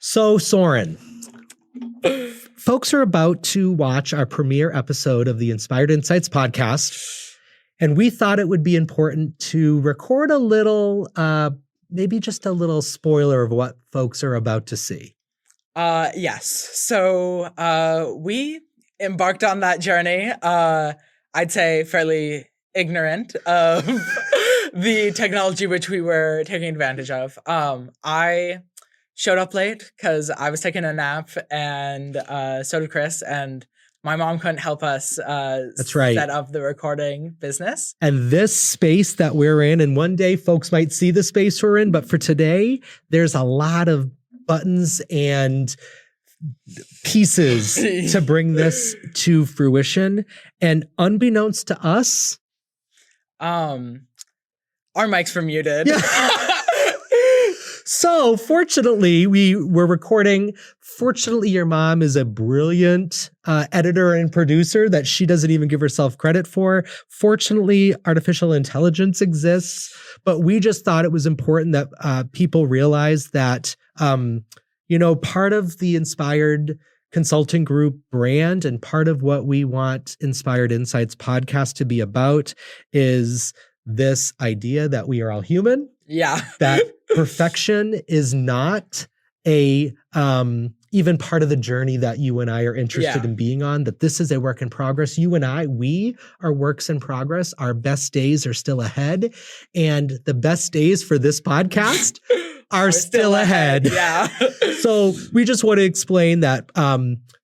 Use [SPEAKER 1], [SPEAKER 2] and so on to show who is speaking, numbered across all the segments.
[SPEAKER 1] So, Soren, folks are about to watch our premiere episode of the Inspired Insights podcast, and we thought it would be important to record a little, maybe just a little spoiler of what folks are about to see.
[SPEAKER 2] Yes. So we embarked on that journey, I'd say fairly ignorant of the technology which we were taking advantage of. I showed up late because I was taking a nap, and so did Chris, and my mom couldn't help us
[SPEAKER 1] That's right.
[SPEAKER 2] set up the recording business.
[SPEAKER 1] And this space that we're in, and one day folks might see the space we're in, but for today, there's a lot of buttons and pieces to bring this to fruition. And unbeknownst to us,
[SPEAKER 2] our mics were muted.
[SPEAKER 1] Yeah. So fortunately, we were recording. Fortunately, your mom is a brilliant editor and producer that she doesn't even give herself credit for. Fortunately, artificial intelligence exists, but we just thought it was important that people realize that, part of the Inspired Consulting Group brand and part of what we want Inspired Insights podcast to be about is this idea that we are all human.
[SPEAKER 2] Yeah.
[SPEAKER 1] That perfection is not a even part of the journey that you and I are interested in being on, that this is a work in progress. You and I, we are works in progress. Our best days are still ahead. And the best days for this podcast are still ahead.
[SPEAKER 2] Yeah.
[SPEAKER 1] So we just want to explain that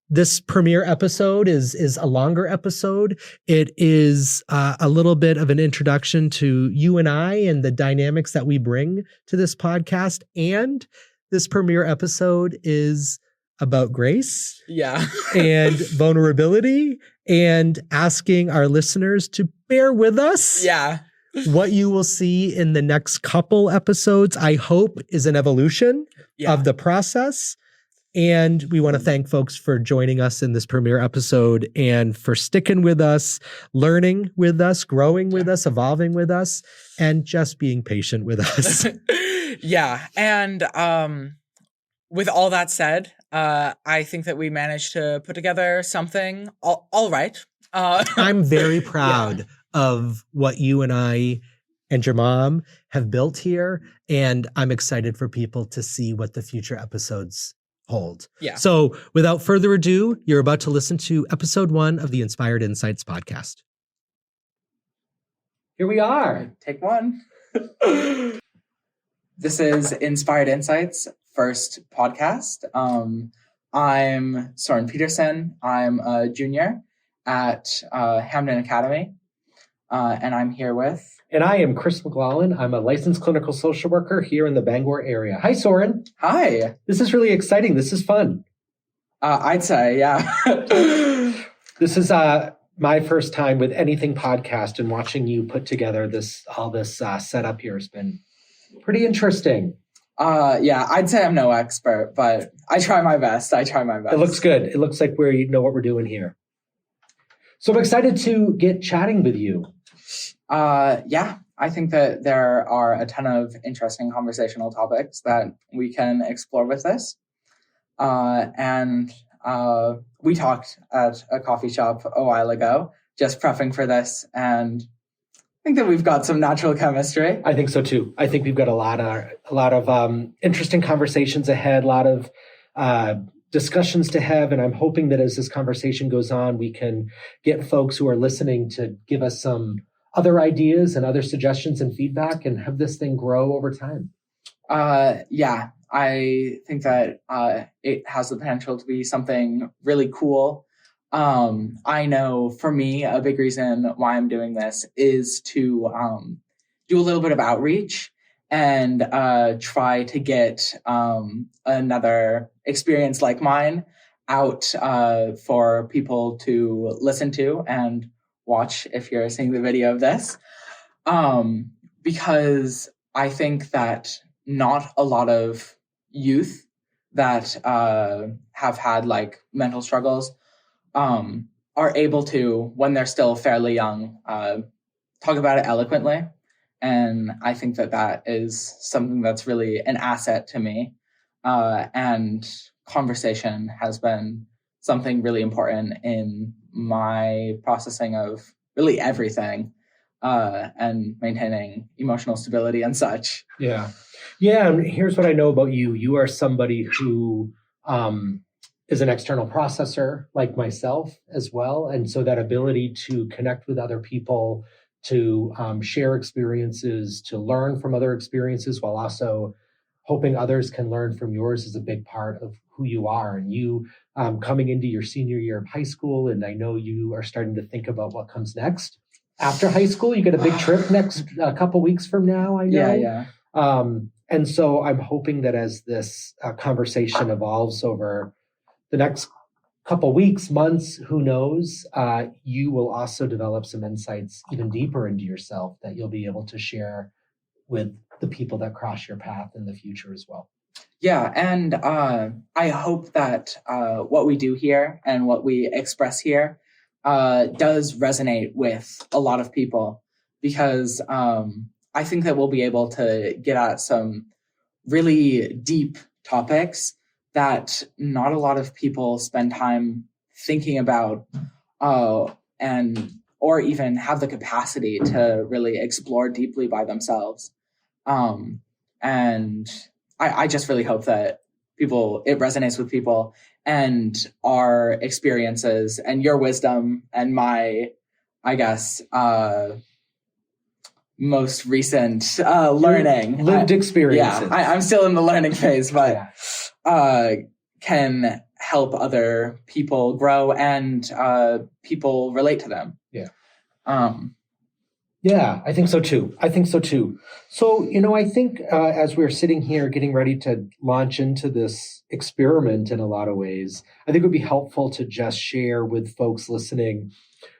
[SPEAKER 1] this premiere episode is a longer episode. It is a little bit of an introduction to you and I and the dynamics that we bring to this podcast. And this premiere episode is about grace.
[SPEAKER 2] Yeah.
[SPEAKER 1] And vulnerability, and asking our listeners to bear with us.
[SPEAKER 2] Yeah.
[SPEAKER 1] What you will see in the next couple episodes, I hope, is an evolution of the process. And we want to thank folks for joining us in this premiere episode and for sticking with us, learning with us, growing with us, evolving with us, and just being patient with us.
[SPEAKER 2] Yeah. And with all that said, I think that we managed to put together something all right.
[SPEAKER 1] I'm very proud of what you and I and your mom have built here. And I'm excited for people to see what the future episodes hold.
[SPEAKER 2] Yeah.
[SPEAKER 1] So without further ado, you're about to listen to episode 1 of the Inspired Insights podcast. Here we are.
[SPEAKER 2] Take one. This is Inspired Insights' first podcast. I'm Soren Peterson. I'm a junior at Hamden Academy. And I'm here with...
[SPEAKER 1] And I am Chris McLaughlin. I'm a licensed clinical social worker here in the Bangor area. Hi, Soren.
[SPEAKER 2] Hi.
[SPEAKER 1] This is really exciting. This is fun.
[SPEAKER 2] I'd say, yeah.
[SPEAKER 1] This is my first time with anything podcast, and watching you put together all this setup here has been pretty interesting.
[SPEAKER 2] Yeah, I'd say I'm no expert, but I try my best. It
[SPEAKER 1] looks good. It looks like we know what we're doing here. So I'm excited to get chatting with you.
[SPEAKER 2] Yeah, I think that there are a ton of interesting conversational topics that we can explore with this. And we talked at a coffee shop a while ago, just prepping for this, and I think that we've got some natural chemistry.
[SPEAKER 1] I think so too. I think we've got a lot of interesting conversations ahead, a lot of discussions to have, and I'm hoping that as this conversation goes on, we can get folks who are listening to give us some other ideas and other suggestions and feedback, and have this thing grow over time.
[SPEAKER 2] Yeah, I think that it has the potential to be something really cool. I know for me, a big reason why I'm doing this is to do a little bit of outreach and try to get another experience like mine out for people to listen to and watch if you're seeing the video of this. Because I think that not a lot of youth that have had like mental struggles are able to, when they're still fairly young, talk about it eloquently. And I think that that is something that's really an asset to me. and conversation has been something really important in my processing of really everything, and maintaining emotional stability and such.
[SPEAKER 3] Yeah. Yeah. And here's what I know about you. You are somebody who is an external processor like myself as well. And so that ability to connect with other people, to share experiences, to learn from other experiences while also hoping others can learn from yours is a big part of who you are. And you coming into your senior year of high school, and I know you are starting to think about what comes next. After high school, you get a big trip next couple weeks from now, I know.
[SPEAKER 2] Yeah.
[SPEAKER 3] And so I'm hoping that as this conversation evolves over the next couple weeks, months, who knows, you will also develop some insights even deeper into yourself that you'll be able to share with the people that cross your path in the future as well.
[SPEAKER 2] Yeah, and I hope that what we do here and what we express here does resonate with a lot of people, because I think that we'll be able to get at some really deep topics that not a lot of people spend time thinking about, and or even have the capacity to really explore deeply by themselves. And I just really hope that it resonates with people, and our experiences and your wisdom and my, I guess, most recent learning.
[SPEAKER 3] Lived experiences.
[SPEAKER 2] Yeah, I'm still in the learning phase, but can help other people grow and people relate to them.
[SPEAKER 3] Yeah. Yeah, I think so too. So, I think as we're sitting here getting ready to launch into this experiment in a lot of ways, I think it would be helpful to just share with folks listening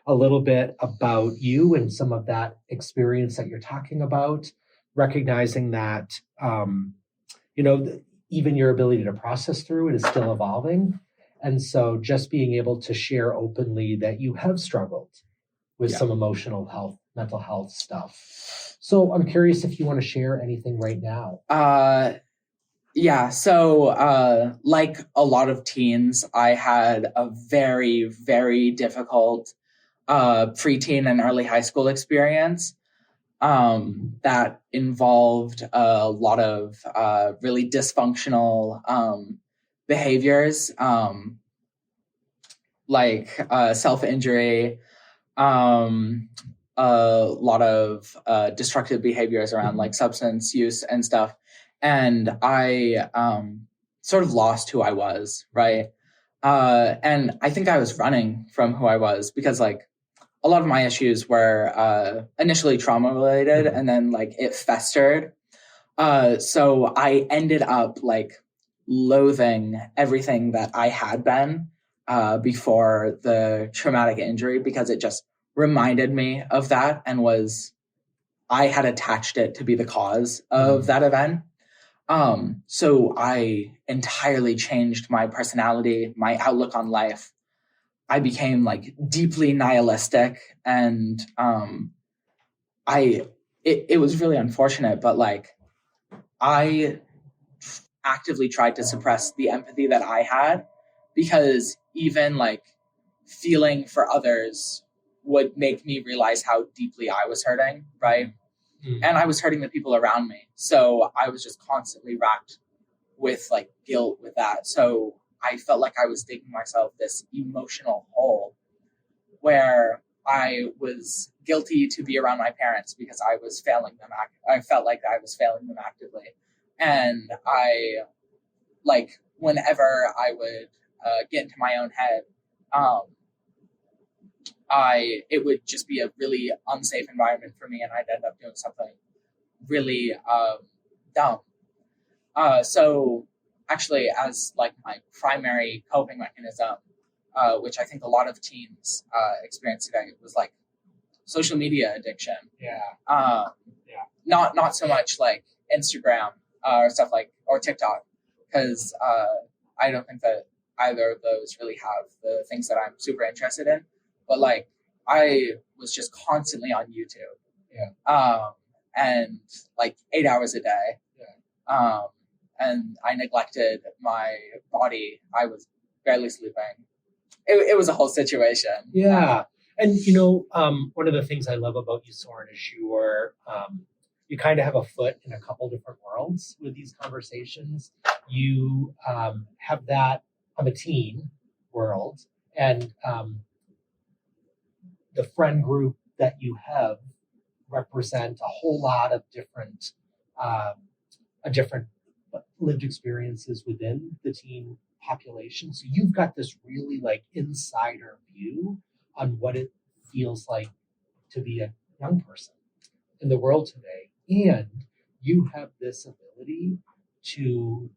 [SPEAKER 3] a little bit about you and some of that experience that you're talking about, recognizing that, even your ability to process through it is still evolving. And so just being able to share openly that you have struggled with some emotional health, mental health stuff. So I'm curious if you want to share anything right now.
[SPEAKER 2] Yeah. So, like a lot of teens, I had a very, very difficult preteen and early high school experience that involved a lot of really dysfunctional behaviors, like self-injury, a lot of destructive behaviors around like substance use and stuff. And I sort of lost who I was, right? And I think I was running from who I was, because like a lot of my issues were initially trauma related, and then like it festered. So I ended up like loathing everything that I had been before the traumatic injury, because it just reminded me of that, and I had attached it to be the cause of that event. So I entirely changed my personality, my outlook on life. I became like deeply nihilistic, and it was really unfortunate, but like I actively tried to suppress the empathy that I had, because even like feeling for others would make me realize how deeply I was hurting, right? And I was hurting the people around me. So I was just constantly racked with like guilt with that. So I felt like I was digging myself this emotional hole where I was guilty to be around my parents because I was failing them. I felt like I was failing them actively. And I, like, whenever I would get into my own head, it would just be a really unsafe environment for me, and I'd end up doing something really dumb. So actually, as like my primary coping mechanism, which I think a lot of teens experience today, was like social media addiction. Not so much like Instagram or stuff like, or TikTok, because I don't think that either of those really have the things that I'm super interested in. But like, I was just constantly on YouTube, and like 8 hours a day, and I neglected my body. I was barely sleeping. It was a whole situation.
[SPEAKER 3] Yeah. And, one of the things I love about you, Soren, is you kind of have a foot in a couple different worlds with these conversations. You have that I'm a teen world, and the friend group that you have represent a whole lot of different lived experiences within the teen population. So you've got this really like insider view on what it feels like to be a young person in the world today. And you have this ability to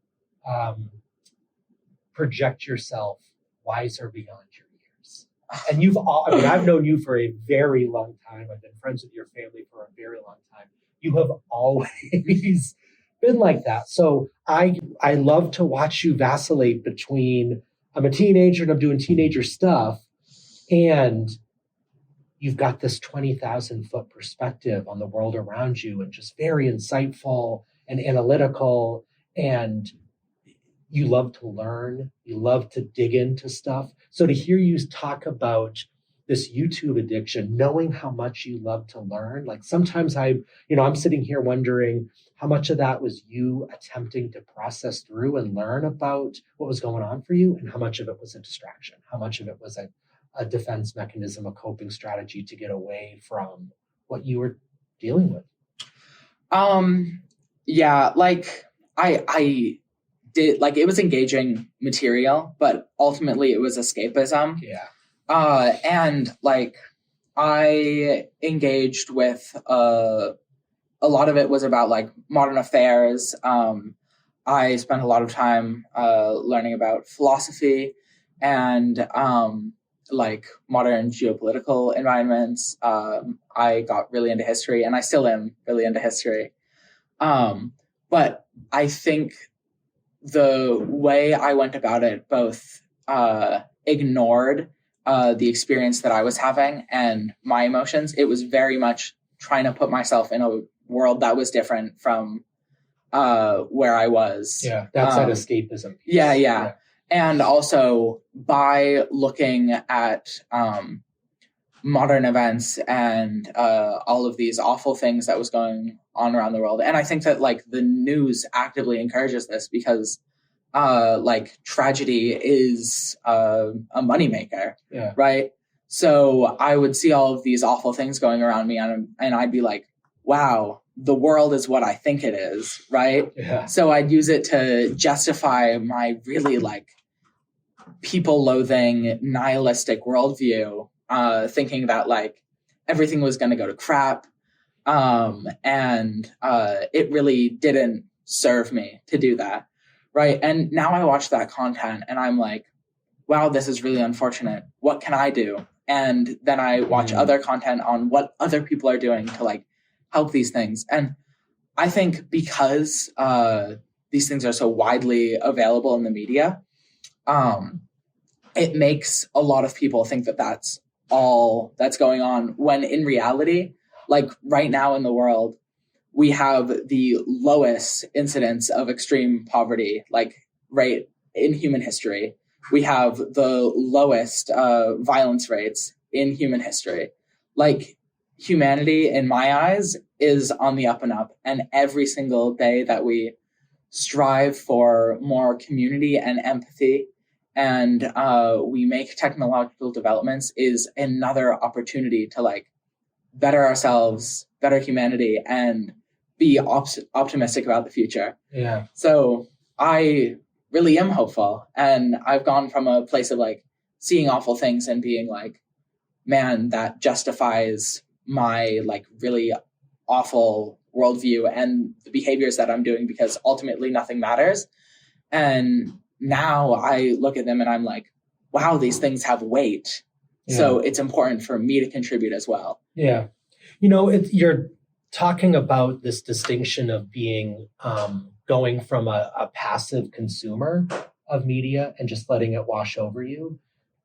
[SPEAKER 3] project yourself wiser beyond your years. And I've known you for a very long time. I've been friends with your family for a very long time. You have always been like that. So I love to watch you vacillate between I'm a teenager and I'm doing teenager stuff, and you've got this 20,000 foot perspective on the world around you, and just very insightful and analytical, and you love to learn, you love to dig into stuff. So to hear you talk about this YouTube addiction, knowing how much you love to learn, like sometimes I'm sitting here wondering how much of that was you attempting to process through and learn about what was going on for you, and how much of it was a distraction, how much of it was a defense mechanism, a coping strategy to get away from what you were dealing with.
[SPEAKER 2] Yeah, like I did, like, it was engaging material, but ultimately it was escapism.
[SPEAKER 3] Yeah.
[SPEAKER 2] And like I engaged with a lot of it was about like modern affairs. I spent a lot of time learning about philosophy and like modern geopolitical environments. I got really into history, and I still am really into history. But I think the way I went about it both ignored the experience that I was having and my emotions. It was very much trying to put myself in a world that was different from where I was.
[SPEAKER 3] Yeah, that's that escapism piece.
[SPEAKER 2] Yeah. And also by looking at modern events and all of these awful things that was going on around the world. And I think that like the news actively encourages this because like tragedy is a moneymaker, right? So I would see all of these awful things going around me, and I'd be like, wow, the world is what I think it is, right?
[SPEAKER 3] Yeah.
[SPEAKER 2] So I'd use it to justify my really like people-loathing, nihilistic worldview, thinking that like everything was going to go to crap, and it really didn't serve me to do that. Right. And now I watch that content and I'm like, wow, this is really unfortunate. What can I do? And then I watch other content on what other people are doing to like help these things. And I think because these things are so widely available in the media, it makes a lot of people think that that's all that's going on, when in reality, like right now in the world, we have the lowest incidence of extreme poverty, like right in human history. We have the lowest violence rates in human history. Like humanity, in my eyes, is on the up and up. And every single day that we strive for more community and empathy, and we make technological developments, is another opportunity to like better ourselves, better humanity, and be optimistic about the future.
[SPEAKER 3] Yeah.
[SPEAKER 2] So I really am hopeful. And I've gone from a place of like seeing awful things and being like, man, that justifies my like really awful worldview and the behaviors that I'm doing, because ultimately nothing matters. And now I look at them and I'm like, wow, these things have weight. Yeah. So it's important for me to contribute as well.
[SPEAKER 3] Yeah. You're talking about this distinction of being going from a passive consumer of media and just letting it wash over you,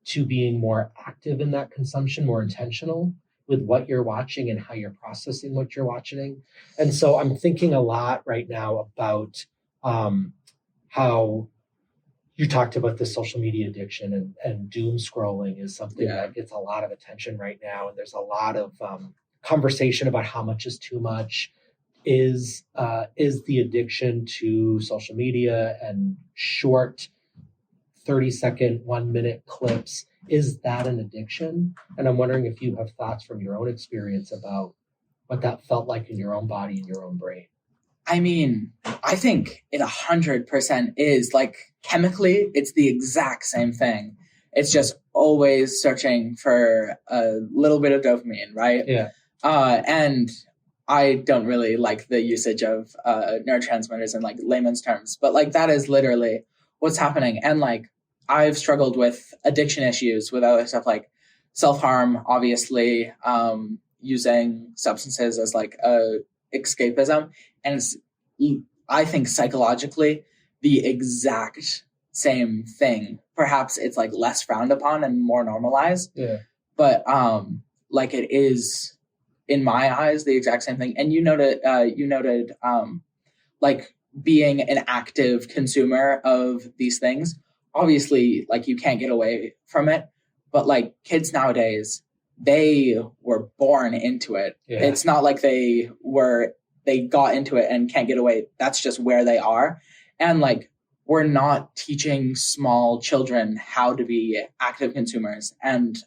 [SPEAKER 3] to being more active in that consumption, more intentional with what you're watching and how you're processing what you're watching. And so I'm thinking a lot right now about how you talked about the social media addiction and doom scrolling is something that gets a lot of attention right now. And there's a lot of conversation about how much is too much. Is the addiction to social media and short 30-second, 1-minute clips, is that an addiction? And I'm wondering if you have thoughts from your own experience about what that felt like in your own body and your own brain.
[SPEAKER 2] I mean, I think it 100% is. Like, chemically, it's the exact same thing. It's just always searching for a little bit of dopamine, right?
[SPEAKER 3] Yeah.
[SPEAKER 2] And I don't really like the usage of neurotransmitters in like layman's terms, but like that is literally what's happening. And like I've struggled with addiction issues with other stuff like self-harm, obviously, using substances as like a escapism. And it's, I think psychologically the exact same thing. Perhaps it's like less frowned upon and more normalized.
[SPEAKER 3] Yeah.
[SPEAKER 2] But like it is, in my eyes, the exact same thing. And you noted like being an active consumer of these things. Obviously, like you can't get away from it. But like kids nowadays, they were born into it. Yeah. It's not like they got into it and can't get away. That's just where they are. And like, we're not teaching small children how to be active consumers and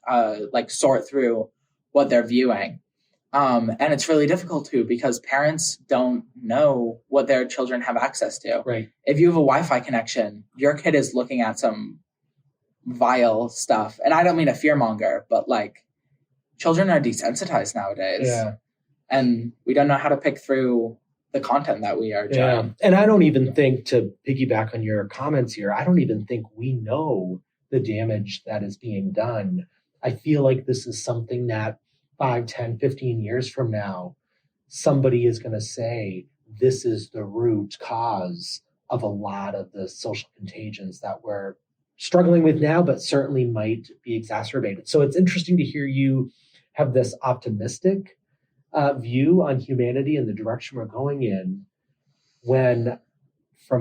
[SPEAKER 2] like sort through what they're viewing. And it's really difficult too, because parents don't know what their children have access to.
[SPEAKER 3] Right.
[SPEAKER 2] If you have a Wi-Fi connection, your kid is looking at some vile stuff. And I don't mean a fearmonger, but like children are desensitized nowadays.
[SPEAKER 3] Yeah.
[SPEAKER 2] And we don't know how to pick through the content that we are doing.
[SPEAKER 3] And I don't even think, to piggyback on your comments here, I don't even think we know the damage that is being done. I feel like this is something that 5, 10, 15 years from now, somebody is going to say, this is the root cause of a lot of the social contagions that we're struggling with now, but certainly might be exacerbated. So it's interesting to hear you have this optimistic view on humanity and the direction we're going in, when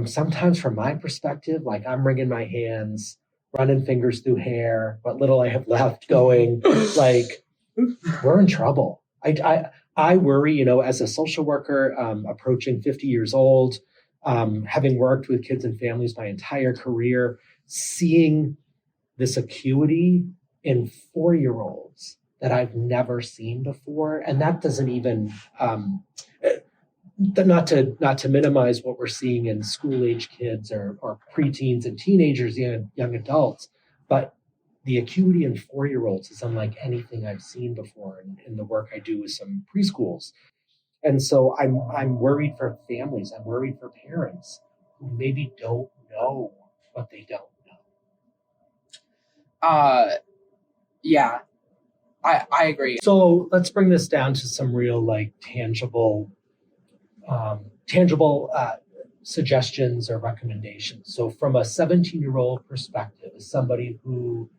[SPEAKER 3] sometimes from my perspective, like I'm wringing my hands, running fingers through hair, what little I have left going, like we're in trouble. I worry, as a social worker, approaching 50 years old, having worked with kids and families my entire career, seeing this acuity in 4-year-olds that I've never seen before. And that doesn't even, not to minimize what we're seeing in school-age kids or preteens and teenagers, young adults, but the acuity in 4-year-olds is unlike anything I've seen before in the work I do with some preschools. And so I'm worried for families. I'm worried for parents who maybe don't know what they don't know.
[SPEAKER 2] Yeah, I agree.
[SPEAKER 3] So let's bring this down to some real like tangible suggestions or recommendations. So from a 17-year-old perspective, as somebody who,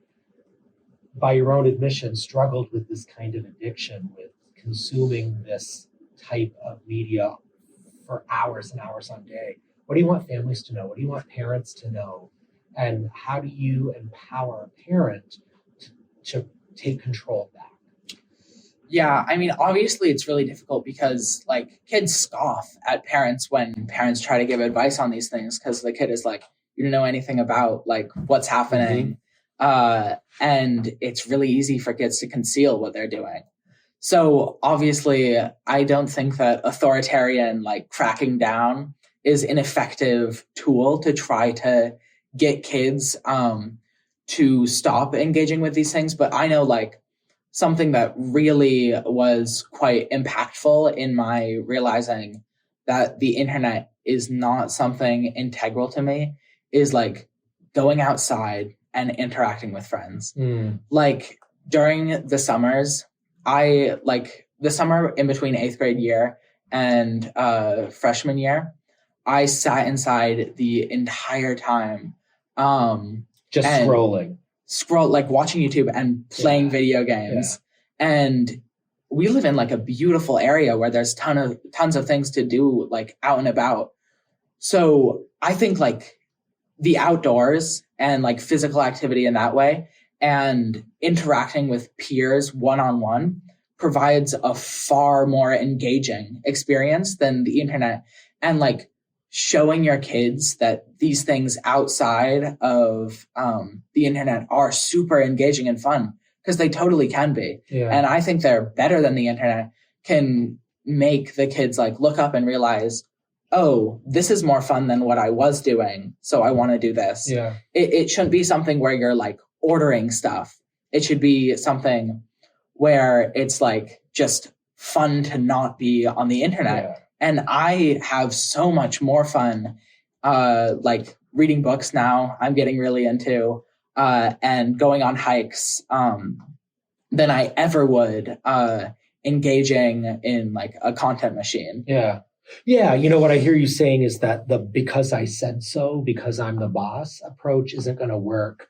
[SPEAKER 3] by your own admission, struggled with this kind of addiction, with consuming this type of media for hours and hours on day, what do you want families to know? What do you want parents to know? And how do you empower a parent to take control of that?
[SPEAKER 2] Yeah, I mean, obviously it's really difficult because like kids scoff at parents when parents try to give advice on these things, because the kid is like, you don't know anything about like what's happening. And it's really easy for kids to conceal what they're doing. So obviously I don't think that authoritarian like cracking down is an effective tool to try to get kids to stop engaging with these things. But I know like something that really was quite impactful in my realizing that the internet is not something integral to me is like going outside and interacting with friends. Like during the summers, the summer in between 8th grade year and freshman year, I sat inside the entire time.
[SPEAKER 3] Just scrolling,
[SPEAKER 2] like watching YouTube and playing video games. Yeah. And we live in like a beautiful area where there's tons of things to do like out and about. So I think like the outdoors and like physical activity in that way and interacting with peers one-on-one provides a far more engaging experience than the internet. And like showing your kids that these things outside of the internet are super engaging and fun, because they totally can be.
[SPEAKER 3] Yeah.
[SPEAKER 2] And I think they're better than the internet, can make the kids like look up and realize, oh, this is more fun than what I was doing, so I want to do this.
[SPEAKER 3] Yeah.
[SPEAKER 2] It shouldn't be something where you're like ordering stuff. It should be something where it's like just fun to not be on the internet.
[SPEAKER 3] Yeah.
[SPEAKER 2] And I have so much more fun like reading books now, I'm getting really into, and going on hikes than I ever would engaging in like a content machine.
[SPEAKER 3] Yeah. Yeah. You know, what I hear you saying is that the because I said so, because I'm the boss approach isn't going to work.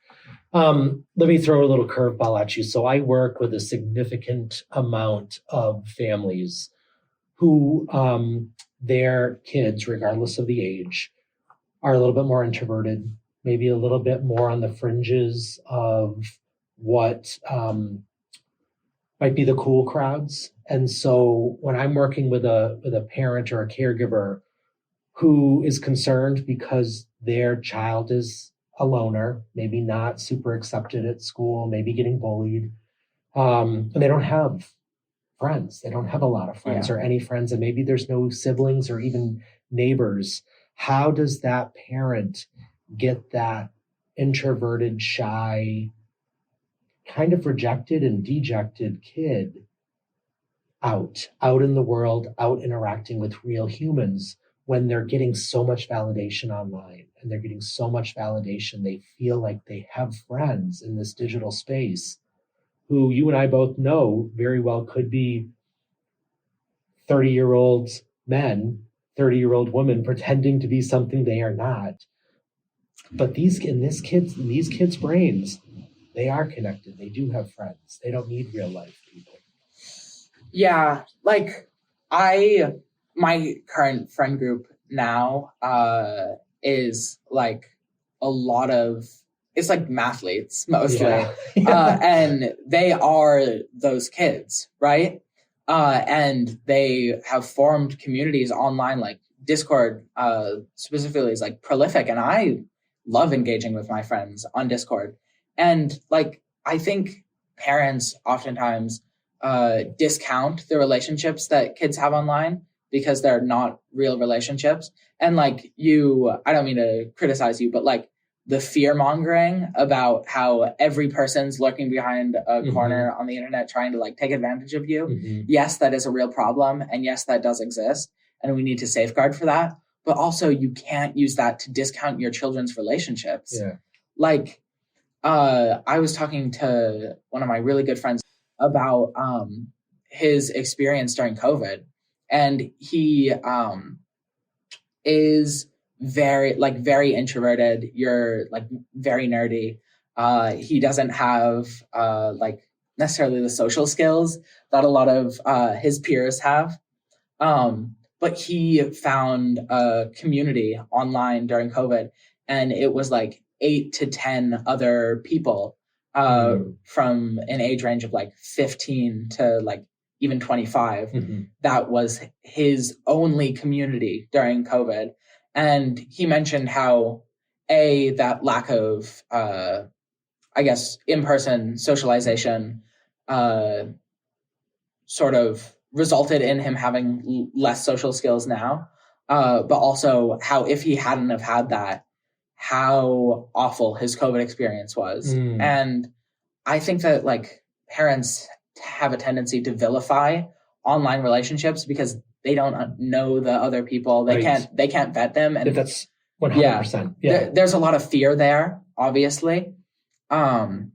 [SPEAKER 3] Let me throw a little curveball at you. So I work with a significant amount of families who their kids, regardless of the age, are a little bit more introverted, maybe a little bit more on the fringes of what might be the cool crowds. And so when I'm working with a parent or a caregiver who is concerned because their child is a loner, maybe not super accepted at school, maybe getting bullied, and they don't have friends. They don't have a lot of friends or any friends, and maybe there's no siblings or even neighbors. How does that parent get that introverted, shy, kind of rejected and dejected kid out in the world, out interacting with real humans, when they're getting so much validation online and they're getting so much validation, they feel like they have friends in this digital space who you and I both know very well could be 30-year-old men, 30-year-old women pretending to be something they are not. But these kids' brains, they are connected. They do have friends. They don't need real life people.
[SPEAKER 2] Yeah, like my current friend group now is like a lot of, it's like mathletes mostly.
[SPEAKER 3] Yeah.
[SPEAKER 2] And they are those kids, right? And they have formed communities online, like Discord specifically is like prolific. And I love engaging with my friends on Discord. And like, I think parents oftentimes discount the relationships that kids have online because they're not real relationships. And like I don't mean to criticize you, but like the fear mongering about how every person's lurking behind a corner on the internet trying to like take advantage of you.
[SPEAKER 3] Mm-hmm.
[SPEAKER 2] Yes, that is a real problem. And yes, that does exist. And we need to safeguard for that. But also you can't use that to discount your children's relationships.
[SPEAKER 3] Yeah.
[SPEAKER 2] Like I was talking to one of my really good friends about his experience during COVID. And he is very introverted. You're like very nerdy. He doesn't have like necessarily the social skills that a lot of his peers have. But he found a community online during COVID, and it was like 8 to 10 other people from an age range of like 15 to like even 25. That was his only community during COVID. And he mentioned how that lack of, I guess, in-person socialization sort of resulted in him having less social skills now, but also how if he hadn't have had that, how awful his COVID experience was. And I think that like parents have a tendency to vilify online relationships because they don't know the other people. They can't vet them. And
[SPEAKER 3] that's 100%. Yeah.
[SPEAKER 2] There's a lot of fear there, obviously. But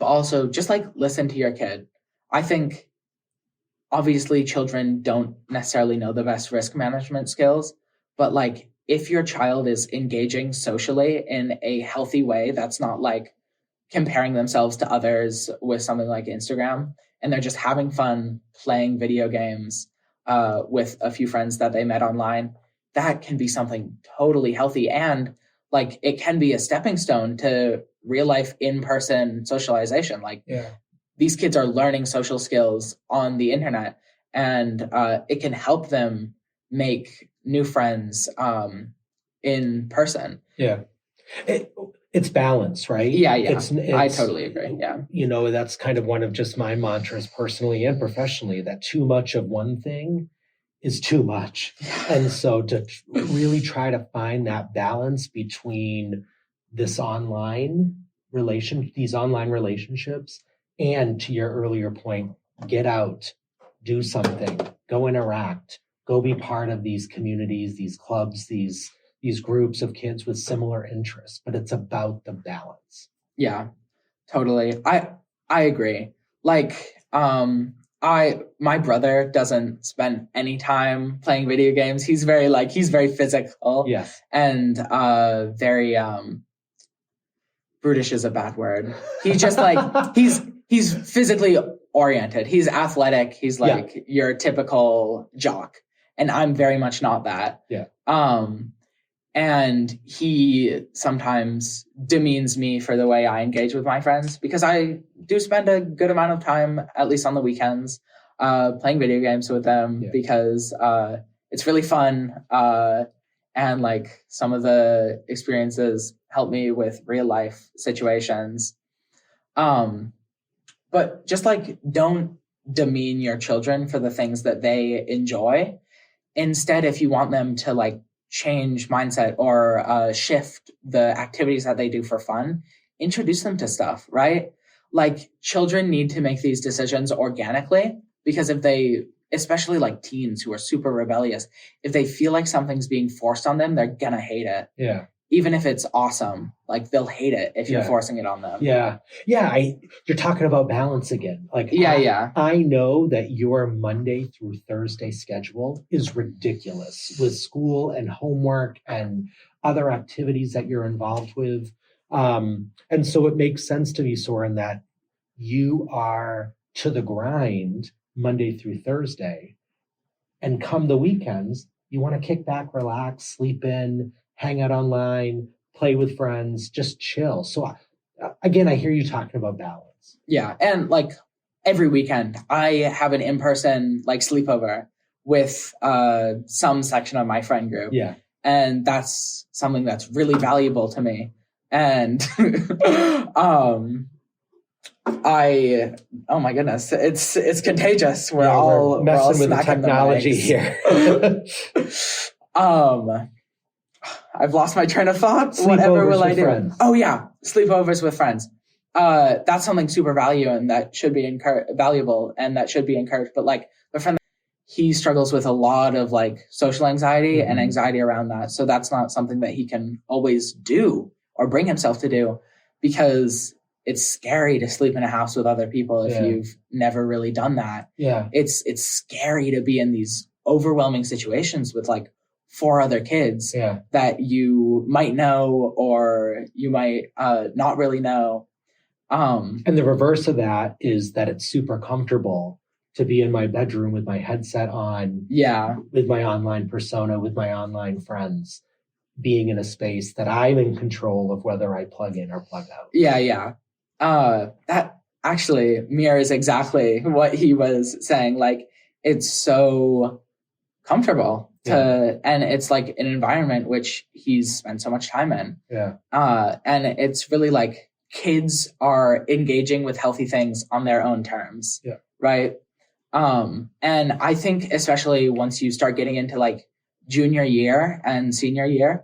[SPEAKER 2] also just like listen to your kid. I think obviously children don't necessarily know the best risk management skills, but like if your child is engaging socially in a healthy way, that's not like comparing themselves to others with something like Instagram, and they're just having fun playing video games with a few friends that they met online, that can be something totally healthy. And like it can be a stepping stone to real life in-person socialization. Like these kids are learning social skills on the internet, and it can help them make new friends in person.
[SPEAKER 3] Yeah. It's balance, right?
[SPEAKER 2] Yeah.
[SPEAKER 3] It's,
[SPEAKER 2] I totally agree. Yeah.
[SPEAKER 3] You know, that's kind of one of just my mantras personally and professionally, that too much of one thing is too much. And so to really try to find that balance between these online relationships, and to your earlier point, get out, do something, go interact, go be part of these communities, these clubs, these groups of kids with similar interests, but it's about the balance.
[SPEAKER 2] Yeah, totally. I agree. Like, my brother doesn't spend any time playing video games. He's very physical.
[SPEAKER 3] Yes.
[SPEAKER 2] And very brutish is a bad word. He's just like he's physically oriented. He's athletic. He's like your typical jock. And I'm very much not that.
[SPEAKER 3] Yeah.
[SPEAKER 2] And he sometimes demeans me for the way I engage with my friends, because I do spend a good amount of time, at least on the weekends, playing video games with them, because it's really fun. And like some of the experiences help me with real life situations. But just like, don't demean your children for the things that they enjoy. Instead, if you want them to like change mindset or shift the activities that they do for fun, introduce them to stuff, right? Like children need to make these decisions organically, because if they, especially like teens who are super rebellious, if they feel like something's being forced on them, they're gonna hate it.
[SPEAKER 3] Yeah.
[SPEAKER 2] Even if it's awesome, like they'll hate it if you're forcing it on them.
[SPEAKER 3] Yeah. You're talking about balance again. Like, I know that your Monday through Thursday schedule is ridiculous with school and homework and other activities that you're involved with. And so it makes sense to me, Soren, that you are to the grind Monday through Thursday, and come the weekends, you want to kick back, relax, sleep in, hang out online, play with friends, just chill. So again, I hear you talking about balance.
[SPEAKER 2] Yeah. And like every weekend I have an in-person like sleepover with some section of my friend group.
[SPEAKER 3] Yeah.
[SPEAKER 2] And that's something that's really valuable to me. And oh my goodness, it's contagious. We're all
[SPEAKER 3] messing with the technology here.
[SPEAKER 2] I've lost my train of thought.
[SPEAKER 3] Sleepovers
[SPEAKER 2] Whatever will I do?
[SPEAKER 3] Friends.
[SPEAKER 2] Oh yeah, sleepovers with friends. That's something super valuable and that should be valuable and that should be encouraged. But like my friend, he struggles with a lot of like social anxiety and anxiety around that. So that's not something that he can always do or bring himself to do, because it's scary to sleep in a house with other people if you've never really done that.
[SPEAKER 3] Yeah.
[SPEAKER 2] It's scary to be in these overwhelming situations with like 4 other kids that you might know or you might not really know.
[SPEAKER 3] And the reverse of that is that it's super comfortable to be in my bedroom with my headset on, with my online persona, with my online friends, being in a space that I'm in control of whether I plug in or plug out.
[SPEAKER 2] Yeah. That actually mirrors exactly what he was saying. Like, it's so comfortable and it's like an environment which he's spent so much time in. And it's really like kids are engaging with healthy things on their own terms. Right. And I think especially once you start getting into like junior year and senior year,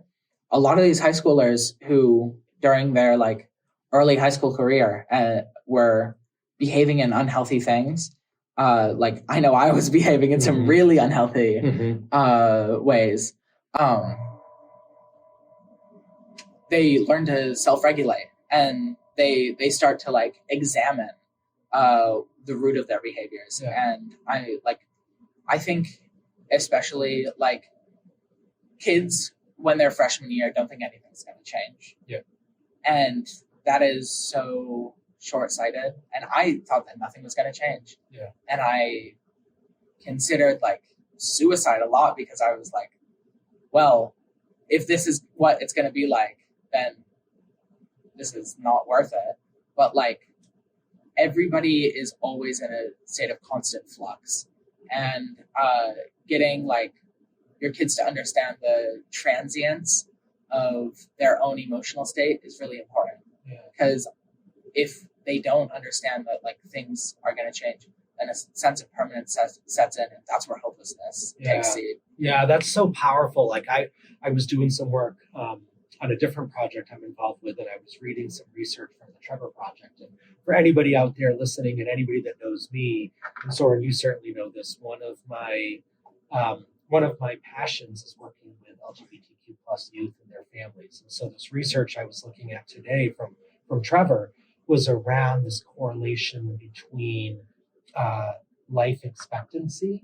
[SPEAKER 2] a lot of these high schoolers who during their like early high school career were behaving in unhealthy things. Like I know I was behaving in some really unhealthy ways. They learn to self-regulate and they start to like examine the root of their behaviors. And I think especially like kids when they're freshman year don't think anything's going to change. And that is so short-sighted. And I thought that nothing was going to change. And I considered like suicide a lot because I was like, well, if this is what it's going to be like then this is not worth it. But like, everybody is always in a state of constant flux, and getting like your kids to understand the transience of their own emotional state is really important. Because if they don't understand that like things are going to change, then a sense of permanence sets in, and that's where hopelessness takes seed.
[SPEAKER 3] Yeah, that's so powerful. Like I was doing some work on a different project I'm involved with, and I was reading some research from the Trevor Project. And for anybody out there listening, and anybody that knows me, and Soren, you certainly know this, one of my passions is working with LGBTQ plus youth and their families. And so this research I was looking at today from Trevor was around this correlation between life expectancy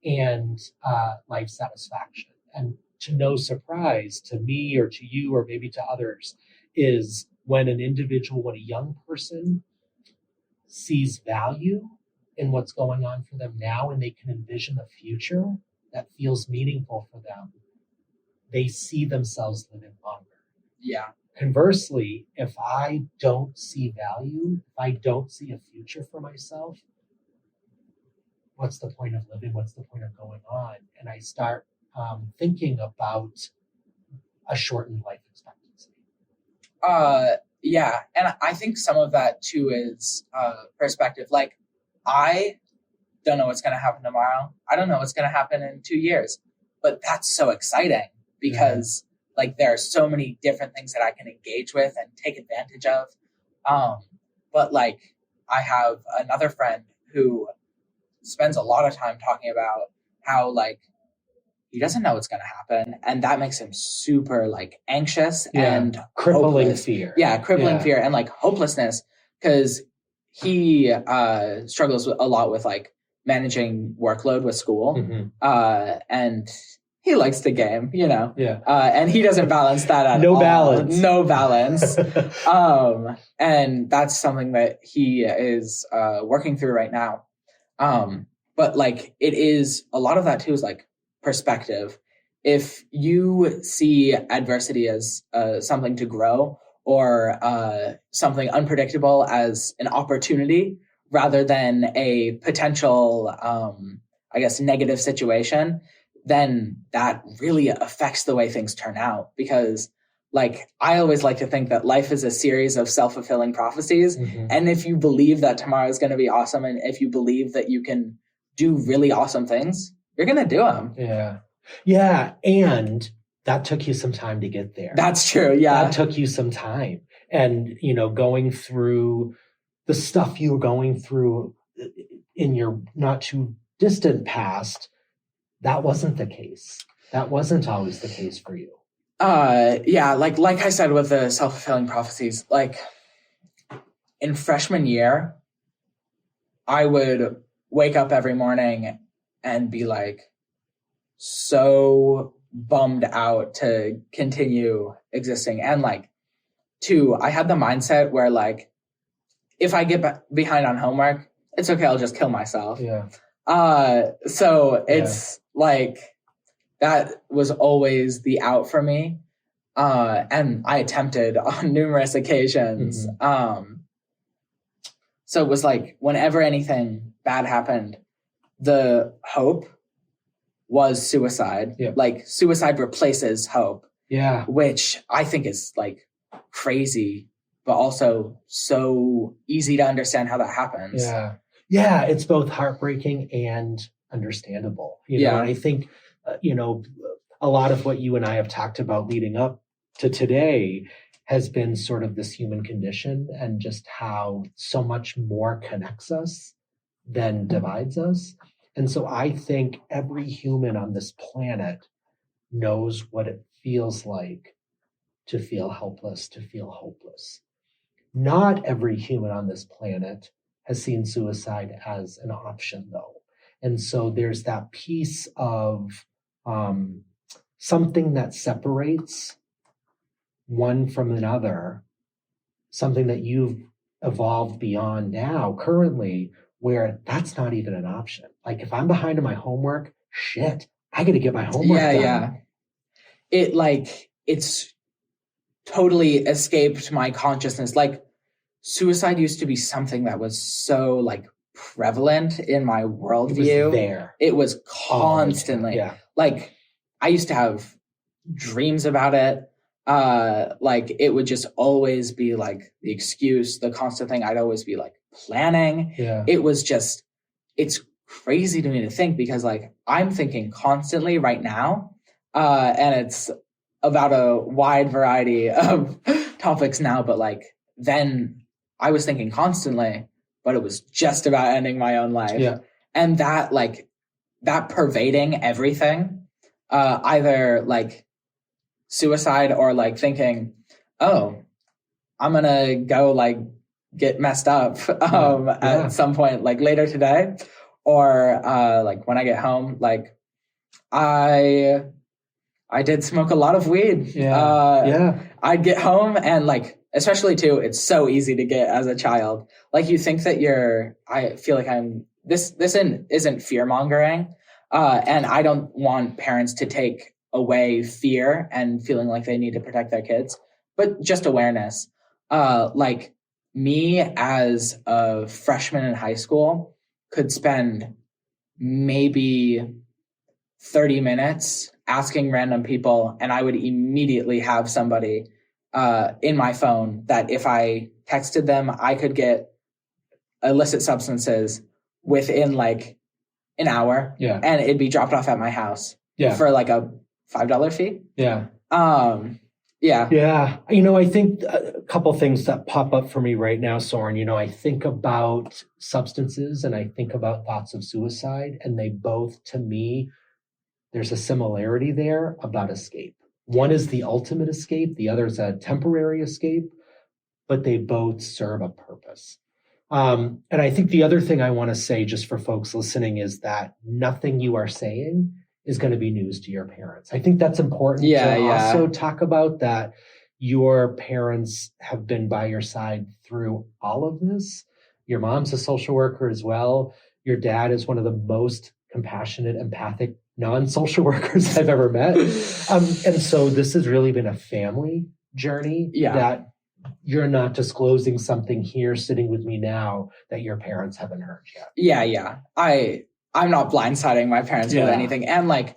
[SPEAKER 3] and life satisfaction. And to no surprise to me or to you or maybe to others, is when an individual, when a young person sees value in what's going on for them now, and they can envision a future that feels meaningful for them, they see themselves living longer.
[SPEAKER 2] Yeah.
[SPEAKER 3] Conversely, if I don't see value, if I don't see a future for myself, what's the point of living? What's the point of going on? And I start thinking about a shortened life expectancy.
[SPEAKER 2] Yeah. And I think some of that too is perspective. Like, I don't know what's going to happen tomorrow. I don't know what's going to happen in 2 years, but that's so exciting because like there are so many different things that I can engage with and take advantage of. But like, I have another friend who spends a lot of time talking about how like he doesn't know what's going to happen, and that makes him super like anxious and
[SPEAKER 3] crippling
[SPEAKER 2] hopeless.
[SPEAKER 3] fear.
[SPEAKER 2] Crippling fear and like hopelessness, because he struggles a lot with like managing workload with school, and he likes to game, and he doesn't balance that at all. No balance. And that's something that he is working through right now. But like, it is a lot of that too is like perspective. If you see adversity as something to grow, or something unpredictable as an opportunity rather than a potential, negative situation, then that really affects the way things turn out. Because like, I always like to think that life is a series of self-fulfilling prophecies. And if you believe that tomorrow is going to be awesome, and if you believe that you can do really awesome things, you're going to do them.
[SPEAKER 3] Yeah. And that took you some time to get there.
[SPEAKER 2] That's true. Yeah.
[SPEAKER 3] That took you some time. And, going through the stuff you were going through in your not too distant past, that wasn't the case. That wasn't always the case for you.
[SPEAKER 2] Like I said with the self-fulfilling prophecies, like in freshman year, I would wake up every morning and be like so bummed out to continue existing. And like, I had the mindset where like, if I get behind on homework, it's okay, I'll just kill myself. So it's like, that was always the out for me. And I attempted on numerous occasions. So it was like, whenever anything bad happened, the hope was suicide. Like, suicide replaces hope. Which I think is like crazy, but also so easy to understand how that happens.
[SPEAKER 3] It's both heartbreaking and understandable. And I think, a lot of what you and I have talked about leading up to today has been sort of this human condition, and just how so much more connects us than divides us. And so I think every human on this planet knows what it feels like to feel helpless, to feel hopeless. Not every human on this planet has seen suicide as an option, though. And so there's that piece of something that separates one from another, something that you've evolved beyond now currently, where that's not even an option. Like, if I'm behind on my homework, shit, I got to get my homework done.
[SPEAKER 2] It's totally escaped my consciousness. Like suicide used to be something that was so like prevalent in my worldview. It was constantly.
[SPEAKER 3] Yeah.
[SPEAKER 2] Like I used to have dreams about it. Like it would just always be like the excuse, the constant thing. I'd always be like planning.
[SPEAKER 3] Yeah.
[SPEAKER 2] It was just, it's crazy to me to think, because like I'm thinking constantly right now, and it's about a wide variety of topics now, but like then I was thinking constantly, but it was just about ending my own life.
[SPEAKER 3] Yeah.
[SPEAKER 2] And that like that pervading everything, either like suicide or like thinking, oh, I'm gonna go like get messed up at some point like later today, or like when I get home, like I did smoke a lot of weed. I'd get home and like, especially too, it's so easy to get as a child. Like you think that I feel like this isn't fear mongering. And I don't want parents to take away fear and feeling like they need to protect their kids, but just awareness. Like me as a freshman in high school could spend maybe 30 minutes asking random people, and I would immediately have somebody in my phone that if I texted them, I could get illicit substances within like an hour, and it'd be dropped off at my house for like a $5 fee.
[SPEAKER 3] Yeah. You know, I think a couple things that pop up for me right now, Soren, you know, I think about substances and I think about thoughts of suicide, and they both, to me, there's a similarity there about escape. One is the ultimate escape. The other is a temporary escape, but they both serve a purpose. And I think the other thing I want to say just for folks listening is that nothing you are saying is going to be news to your parents. I think that's important to also talk about, that your parents have been by your side through all of this. Your mom's a social worker as well. Your dad is one of the most compassionate, empathic, non-social workers I've ever met. And so this has really been a family journey that you're not disclosing something here sitting with me now that your parents haven't heard yet.
[SPEAKER 2] I'm not blindsiding my parents with anything. And like,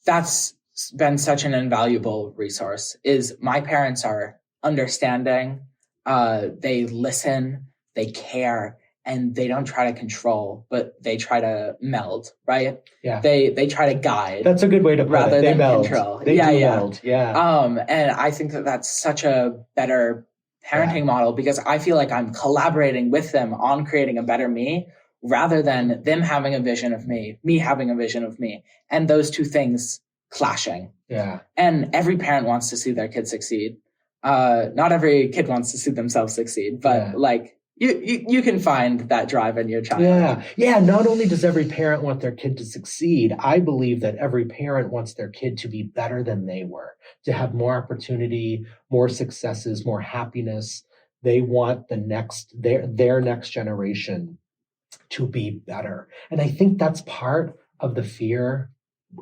[SPEAKER 2] that's been such an invaluable resource, is my parents are understanding. They listen, they care, and they don't try to control, but they try to meld, right?
[SPEAKER 3] Yeah.
[SPEAKER 2] They try to guide.
[SPEAKER 3] That's a good way to put
[SPEAKER 2] rather
[SPEAKER 3] it. They
[SPEAKER 2] than
[SPEAKER 3] meld.
[SPEAKER 2] control.
[SPEAKER 3] They do meld. Yeah.
[SPEAKER 2] And I think that that's such a better parenting model, because I feel like I'm collaborating with them on creating a better me, rather than them having a vision of me having a vision of me, and those two things clashing.
[SPEAKER 3] Yeah.
[SPEAKER 2] And every parent wants to see their kid succeed. Not every kid wants to see themselves succeed, but like you can find that drive in your child.
[SPEAKER 3] Yeah. Not only does every parent want their kid to succeed, I believe that every parent wants their kid to be better than they were, to have more opportunity, more successes, more happiness. They want their next generation to be better. And I think that's part of the fear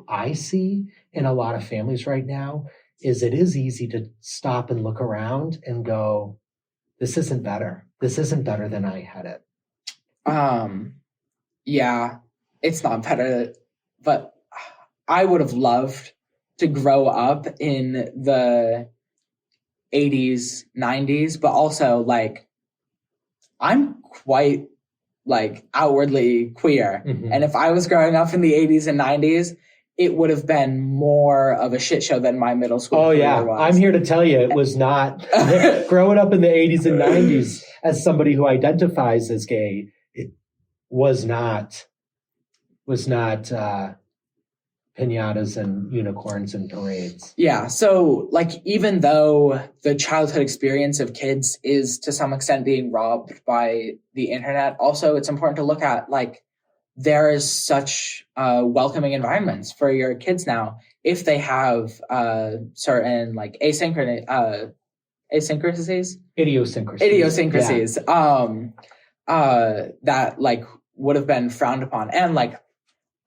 [SPEAKER 3] I see in a lot of families right now, is it is easy to stop and look around and go, this isn't better. This isn't better than I had it.
[SPEAKER 2] Yeah, it's not better, but I would have loved to grow up in the 80s, 90s, but also like I'm quite like outwardly queer.
[SPEAKER 3] Mm-hmm.
[SPEAKER 2] And if I was growing up in the 80s and 90s, it would have been more of a shit show than my middle school career was.
[SPEAKER 3] I'm here to tell you it was not. Growing up in the 80s and 90s as somebody who identifies as gay, it was not piñatas and unicorns and parades.
[SPEAKER 2] Yeah. So like, even though the childhood experience of kids is to some extent being robbed by the internet, also it's important to look at like, there is such welcoming environments for your kids now if they have certain like idiosyncrasies that like would have been frowned upon. And like,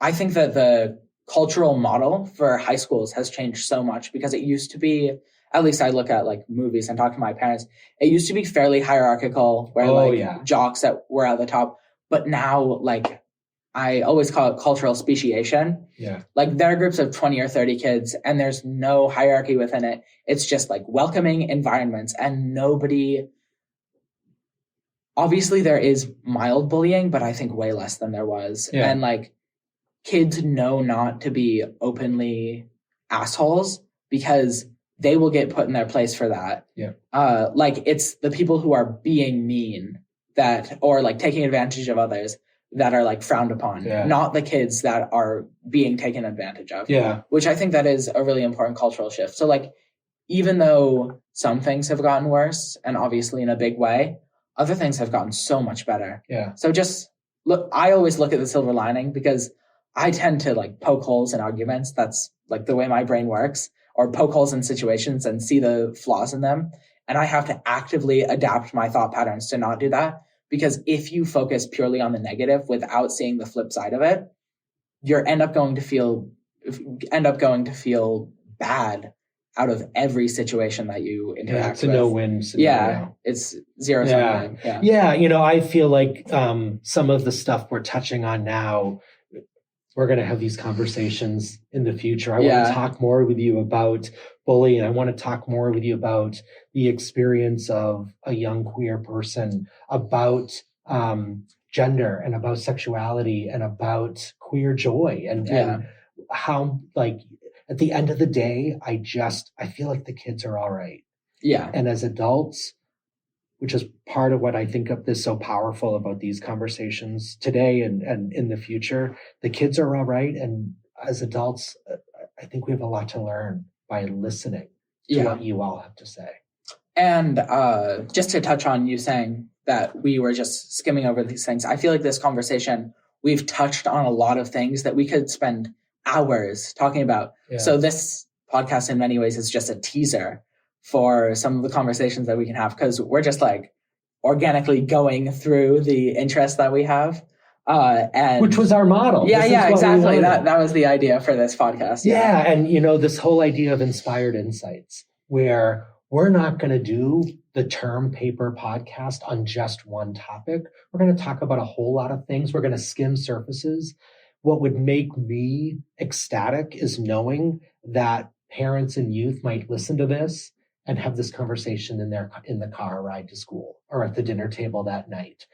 [SPEAKER 2] I think that the cultural model for high schools has changed so much, because it used to be at least I look at like movies and talk to my parents. It used to be fairly hierarchical where jocks that were at the top, but now like I always call it cultural speciation.
[SPEAKER 3] Yeah.
[SPEAKER 2] Like there are groups of 20 or 30 kids and there's no hierarchy within it. It's just like welcoming environments and nobody, obviously there is mild bullying, but I think way less than there was.
[SPEAKER 3] Yeah.
[SPEAKER 2] And like kids know not to be openly assholes because they will get put in their place for that.
[SPEAKER 3] Yeah.
[SPEAKER 2] Like it's the people who are being mean that, or like taking advantage of others that are like frowned upon, not the kids that are being taken advantage of.
[SPEAKER 3] Yeah.
[SPEAKER 2] Which I think that is a really important cultural shift. So like, even though some things have gotten worse and obviously in a big way, other things have gotten so much better.
[SPEAKER 3] Yeah.
[SPEAKER 2] So just look, I always look at the silver lining because I tend to like poke holes in arguments. That's like the way my brain works, or poke holes in situations and see the flaws in them. And I have to actively adapt my thought patterns to not do that. Because if you focus purely on the negative without seeing the flip side of it, you're end up going to feel bad out of every situation that you interact with.
[SPEAKER 3] It's a no-win scenario.
[SPEAKER 2] Yeah, it's zero sum.
[SPEAKER 3] Yeah, you know, I feel like some of the stuff we're touching on now, we're going to have these conversations in the future. I want to talk more with you about bullying. I want to talk more with you about the experience of a young queer person, about gender and about sexuality and about queer joy and how, like, at the end of the day, I feel like the kids are all right.
[SPEAKER 2] Yeah.
[SPEAKER 3] And as adults, which is part of what I think of this so powerful about these conversations today and in the future, the kids are all right. And as adults, I think we have a lot to learn by listening to what you all have to say.
[SPEAKER 2] And just to touch on you saying that we were just skimming over these things, I feel like this conversation, we've touched on a lot of things that we could spend hours talking about. Yeah. So this podcast in many ways is just a teaser for some of the conversations that we can have, because we're just like organically going through the interests that we have. And
[SPEAKER 3] which was our model.
[SPEAKER 2] Yeah, exactly. That was the idea for this podcast.
[SPEAKER 3] Yeah. And you know, this whole idea of inspired insights, where we're not going to do the term paper podcast on just one topic. We're going to talk about a whole lot of things. We're going to skim surfaces. What would make me ecstatic is knowing that parents and youth might listen to this and have this conversation in the car ride to school or at the dinner table that night.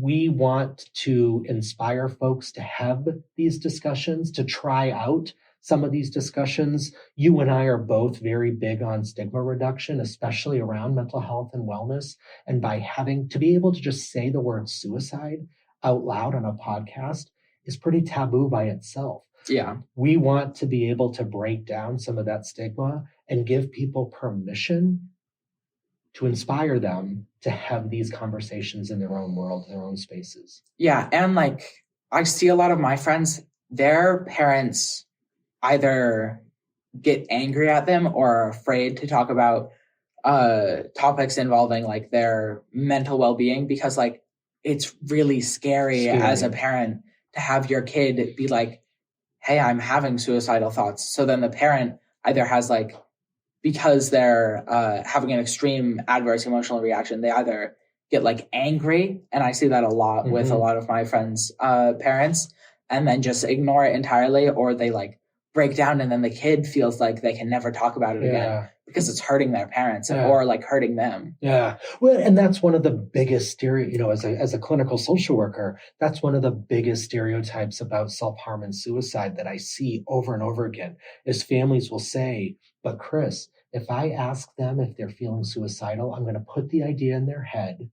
[SPEAKER 3] We want to inspire folks to have these discussions, to try out some of these discussions. You and I are both very big on stigma reduction, especially around mental health and wellness. And by having to be able to just say the word suicide out loud on a podcast is pretty taboo by itself.
[SPEAKER 2] Yeah.
[SPEAKER 3] We want to be able to break down some of that stigma and give people permission to inspire them to have these conversations in their own world, their own spaces.
[SPEAKER 2] Yeah. And like, I see a lot of my friends, their parents either get angry at them or are afraid to talk about topics involving like their mental well-being, because like it's really scary as a parent to have your kid be like, hey, I'm having suicidal thoughts. So then the parent either has like, because they're having an extreme adverse emotional reaction, they either get like angry, and I see that a lot with a lot of my friends' parents, and then just ignore it entirely, or they like break down, and then the kid feels like they can never talk about it again because it's hurting their parents or like hurting them.
[SPEAKER 3] Yeah. Well, and that's one of the biggest as a clinical social worker, that's one of the biggest stereotypes about self-harm and suicide that I see over and over again, is families will say, but Chris, if I ask them if they're feeling suicidal, I'm going to put the idea in their head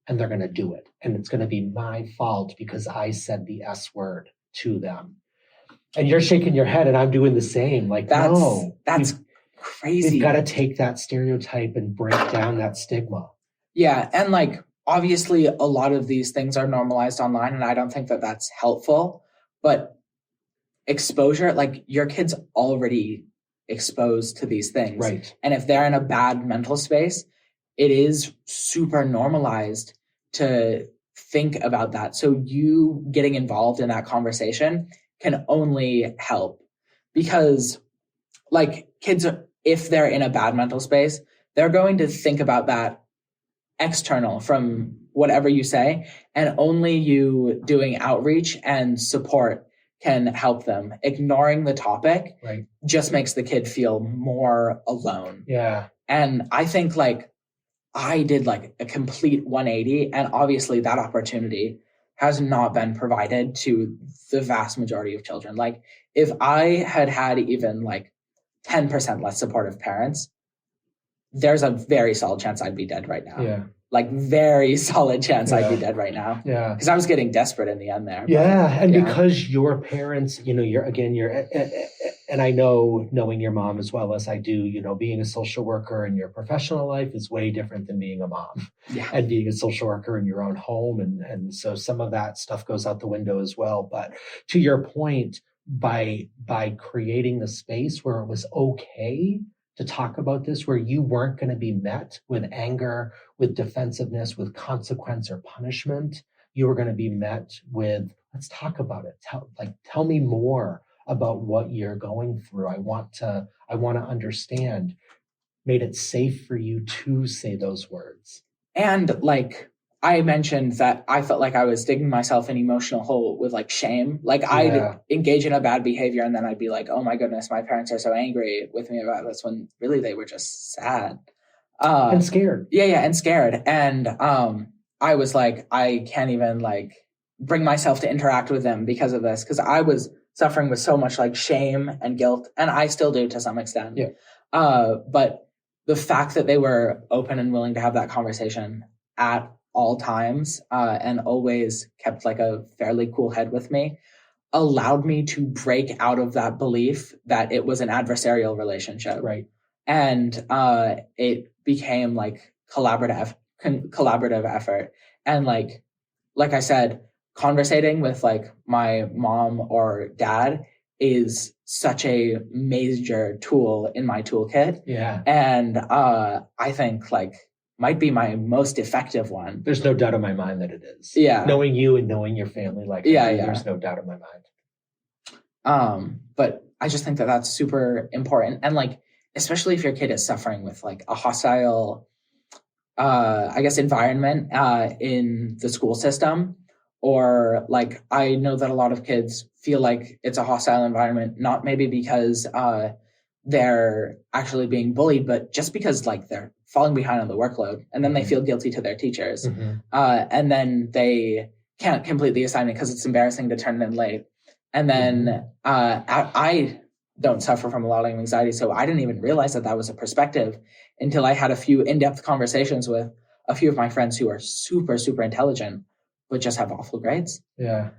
[SPEAKER 3] and they're going to do it. And it's going to be my fault because I said the S word to them. And you're shaking your head and I'm doing the same. Like,
[SPEAKER 2] that's crazy.
[SPEAKER 3] We've got to take that stereotype and break down that stigma.
[SPEAKER 2] Yeah. And like, obviously a lot of these things are normalized online, and I don't think that that's helpful, but exposure, like your kid's already exposed to these things.
[SPEAKER 3] Right.
[SPEAKER 2] And if they're in a bad mental space, it is super normalized to think about that. So you getting involved in that conversation can only help, because like kids if they're in a bad mental space, they're going to think about that external from whatever you say, and only you doing outreach and support can help them. Ignoring the topic just makes the kid feel more alone.
[SPEAKER 3] Yeah.
[SPEAKER 2] And I think like I did like a complete 180, and obviously that opportunity has not been provided to the vast majority of children. Like if I had even like 10% less supportive parents, there's a very solid chance I'd be dead right now.
[SPEAKER 3] Yeah.
[SPEAKER 2] Like very solid chance I'd be dead right now.
[SPEAKER 3] Yeah.
[SPEAKER 2] Because I was getting desperate in the end there.
[SPEAKER 3] Yeah. And because your parents, you know, and I know, knowing your mom as well as I do, you know, being a social worker in your professional life is way different than being a mom and being a social worker in your own home. And so some of that stuff goes out the window as well. But to your point, by creating the space where it was okay to talk about this, where you weren't going to be met with anger, with defensiveness, with consequence or punishment, you were going to be met with, let's talk about it. Tell me more about what you're going through. I want to understand. Made it safe for you to say those words.
[SPEAKER 2] And like I mentioned that I felt like I was digging myself an emotional hole with like shame. Like I'd engage in a bad behavior and then I'd be like, oh my goodness, my parents are so angry with me about this, when really they were just sad.
[SPEAKER 3] And scared.
[SPEAKER 2] Yeah, and scared. And I was like, I can't even like bring myself to interact with them because of this, because I was suffering with so much like shame and guilt, and I still do to some extent.
[SPEAKER 3] Yeah.
[SPEAKER 2] But the fact that they were open and willing to have that conversation at all times and always kept like a fairly cool head with me allowed me to break out of that belief that it was an adversarial relationship.
[SPEAKER 3] Right.
[SPEAKER 2] And it became like collaborative effort. And like I said, conversating with like my mom or dad is such a major tool in my toolkit.
[SPEAKER 3] Yeah.
[SPEAKER 2] And I think like might be my most effective one.
[SPEAKER 3] There's no doubt in my mind that it is.
[SPEAKER 2] Yeah.
[SPEAKER 3] Knowing you and knowing your family, like, there's no doubt in my mind.
[SPEAKER 2] But I just think that that's super important. And like, especially if your kid is suffering with like a hostile, I guess, environment in the school system, or like, I know that a lot of kids feel like it's a hostile environment, not maybe because they're actually being bullied, but just because like they're falling behind on the workload, and then they feel guilty to their teachers. And then they can't complete the assignment because it's embarrassing to turn it in late. And then I don't suffer from a lot of anxiety, so I didn't even realize that was a perspective until I had a few in-depth conversations with a few of my friends who are super, super intelligent, but just have awful grades.
[SPEAKER 3] Yeah.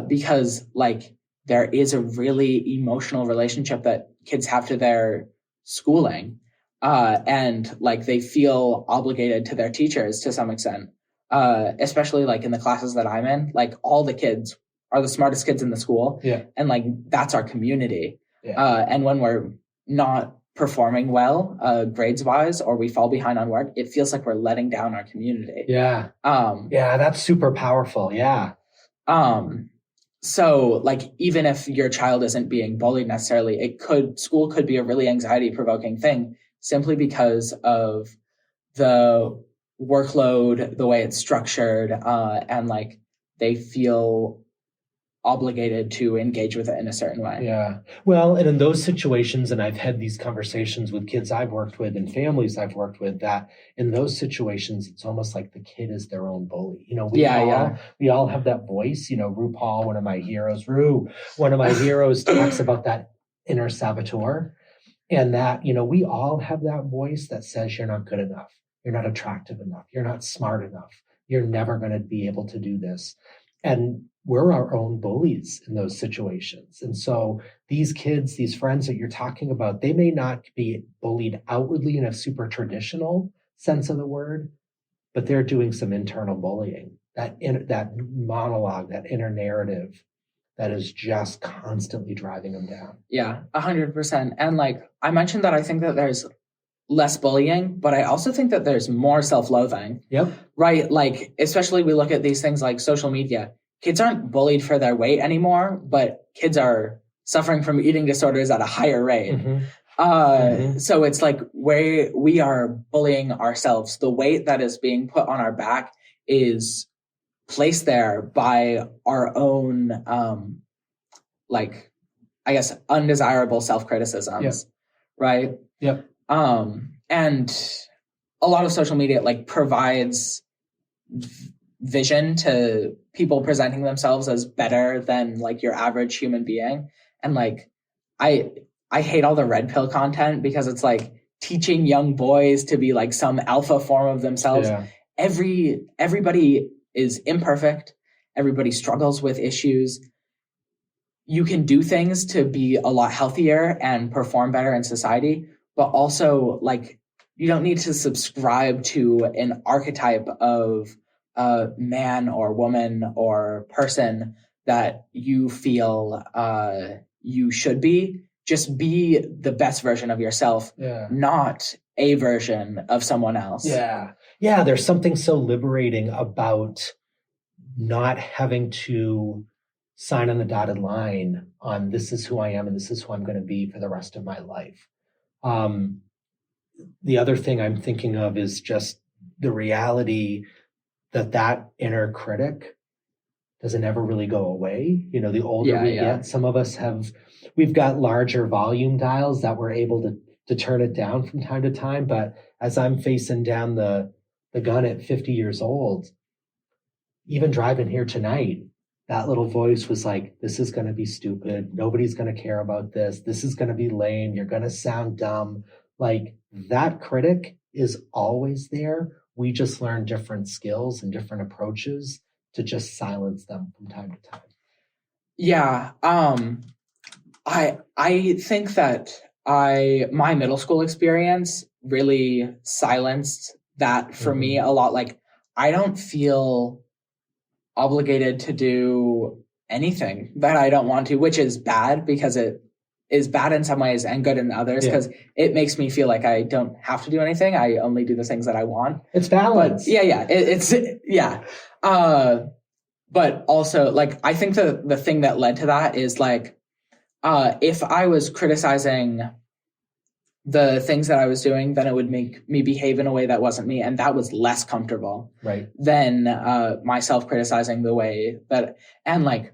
[SPEAKER 2] Because like there is a really emotional relationship that kids have to their schooling. And like they feel obligated to their teachers to some extent, especially like in the classes that I'm in. Like all the kids are the smartest kids in the school.
[SPEAKER 3] Yeah.
[SPEAKER 2] And like that's our community.
[SPEAKER 3] Yeah.
[SPEAKER 2] And when we're not performing well grades wise, or we fall behind on work, it feels like we're letting down our community.
[SPEAKER 3] Yeah. Yeah, that's super powerful. Yeah.
[SPEAKER 2] So like, even if your child isn't being bullied necessarily, school could be a really anxiety provoking thing simply because of the workload, the way it's structured, and like they feel obligated to engage with it in a certain way.
[SPEAKER 3] Yeah. Well, and in those situations, and I've had these conversations with kids I've worked with and families I've worked with, that in those situations, it's almost like the kid is their own bully. You know, we all have that voice. You know, RuPaul, one of my heroes, talks about that inner saboteur, and that, you know, we all have that voice that says you're not good enough. You're not attractive enough. You're not smart enough. You're never going to be able to do this. And we're our own bullies in those situations. And so these kids, these friends that you're talking about, they may not be bullied outwardly in a super traditional sense of the word, but they're doing some internal bullying, that monologue, that inner narrative that is just constantly driving them down.
[SPEAKER 2] Yeah, 100%. And like I mentioned that I think that there's less bullying, but I also think that there's more self-loathing.
[SPEAKER 3] Yep.
[SPEAKER 2] Right? Like, especially we look at these things like social media. Kids aren't bullied for their weight anymore, but kids are suffering from eating disorders at a higher rate. So it's like we are bullying ourselves. The weight that is being put on our back is placed there by our own, like, I guess, undesirable self-criticisms, right?
[SPEAKER 3] Yep.
[SPEAKER 2] And a lot of social media like provides vision to people presenting themselves as better than like your average human being. And like, I hate all the red pill content because it's like teaching young boys to be like some alpha form of themselves.
[SPEAKER 3] Yeah.
[SPEAKER 2] Everybody is imperfect. Everybody struggles with issues. You can do things to be a lot healthier and perform better in society, but also like you don't need to subscribe to an archetype of a man or woman or person that you feel you should be. Just be the best version of yourself, not a version of someone else.
[SPEAKER 3] Yeah. There's something so liberating about not having to sign on the dotted line on this is who I am and this is who I'm going to be for the rest of my life. The other thing I'm thinking of is just the reality that inner critic doesn't ever really go away. You know, the older we get, some of us we've got larger volume dials that we're able to turn it down from time to time. But as I'm facing down the gun at 50 years old, even driving here tonight, that little voice was like, this is going to be stupid. Nobody's going to care about this. This is going to be lame. You're going to sound dumb. Like that critic is always there. We just learn different skills and different approaches to just silence them from time to time.
[SPEAKER 2] Yeah. I think that my middle school experience really silenced that for me a lot. Like I don't feel obligated to do anything that I don't want to, which is bad because it is bad in some ways and good in others because it makes me feel like I don't have to do anything. I only do the things that I want.
[SPEAKER 3] It's balance.
[SPEAKER 2] But also like, I think the thing that led to that is like, if I was criticizing the things that I was doing, then it would make me behave in a way that wasn't me. And that was less comfortable than myself criticizing the way that, and like,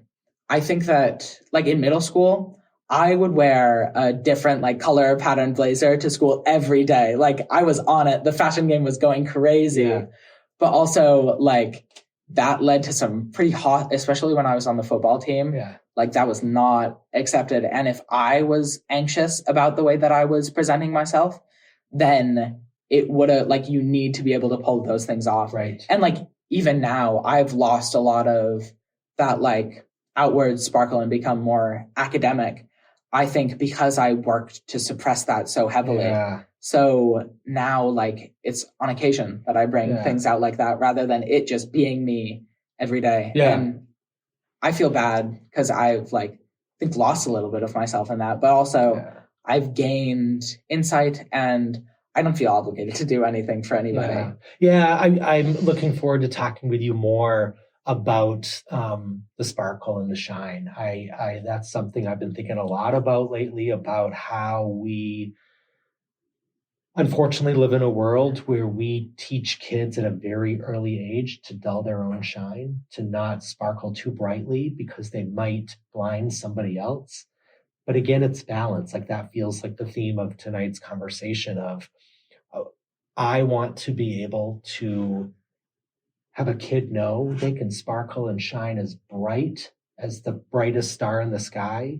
[SPEAKER 2] I think that like in middle school, I would wear a different like color pattern blazer to school every day. Like I was on it. The fashion game was going crazy, but also like that led to some pretty hot, especially when I was on the football team. Like that was not accepted. And if I was anxious about the way that I was presenting myself, then it would have like, you need to be able to pull those things off. And like, even now I've lost a lot of that like outward sparkle and become more academic. I think because I worked to suppress that so heavily. So now like it's on occasion that I bring things out like that rather than it just being me every day. And I feel bad because I've like, I think lost a little bit of myself in that, but also I've gained insight and I don't feel obligated to do anything for anybody.
[SPEAKER 3] I'm looking forward to talking with you more about the sparkle and the shine. That's something I've been thinking a lot about lately, about how we unfortunately live in a world where we teach kids at a very early age to dull their own shine, to not sparkle too brightly because they might blind somebody else. But again, it's balance. Like that feels like the theme of tonight's conversation of, I want to be able to have a kid know they can sparkle and shine as bright as the brightest star in the sky,